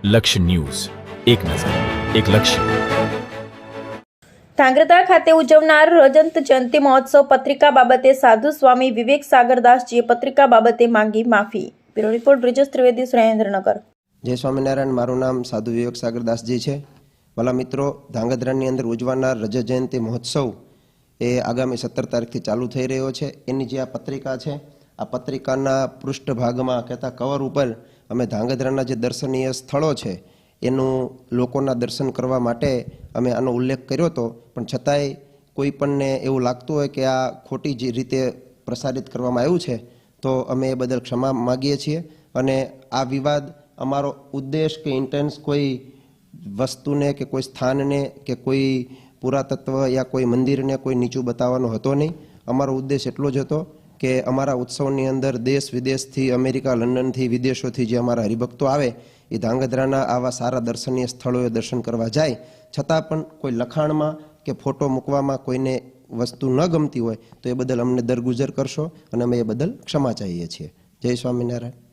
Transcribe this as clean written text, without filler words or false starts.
લક્ષ્ય ન્યૂઝ, એક નજર, એક લક્ષ્ય. ધાંગ્રધા ખાતે ઉજવનાર રજત જયંતિ મહોત્સવ પત્રિકા બાબતે સાધુ સ્વામી વિવેક સાગરદાસજીએ પત્રિકા બાબતે માંગી માફી. Bureau report Brijesh Trivedi, Surendranagar. જય સ્વામિનારાયણ. મારું નામ સાધુ વિવેક સાગરદાસજી છે. વાલા મિત્રો, ધાંગધ્રાની અંદર ઉજવાનાર રજત જયંતિ મહોત્સવ એ આગામી 17 તારીખથી ચાલુ થઈ રહ્યો છે. એની જે આ પત્રિકા છે, આ પત્રિકાના પૃષ્ઠભાગમાં કહેતા કવર ઉપર અમે ધાંગધ્રાના જે દર્શનીય સ્થળો છે એનું લોકોના દર્શન કરવા માટે અમે આનો ઉલ્લેખ કર્યો હતો, પણ છતાંય કોઈ પણને એવું લાગતું હોય કે આ ખોટી જ રીતે પ્રસારિત કરવામાં આવ્યું છે તો અમે એ બદલ ક્ષમા માગીએ છીએ. અને આ વિવાદ અમારો ઉદ્દેશ કે ઇન્ટેન્સ કોઈ વસ્તુને કે કોઈ સ્થાનને કે કોઈ પુરાતત્વ યા કોઈ મંદિરને કોઈ નીચું બતાવવાનો હતો નહીં. અમારો ઉદ્દેશ એટલો જ હતો કે અમારા ઉત્સવની અંદર દેશ વિદેશથી, અમેરિકા, લંડનથી, વિદેશોથી જે અમારા હરિભક્તો આવે એ ધાંગધ્રાના આવા સારા દર્શનીય સ્થળોએ દર્શન કરવા જાય, છતાં પણ કોઈ લખાણમાં કે ફોટો મૂકવામાં કોઈને વસ્તુ ન ગમતી હોય તો એ બદલ અમને દરગુજર કરશો અને અમે એ બદલ ક્ષમા ચાહીએ છીએ. જય સ્વામિનારાયણ.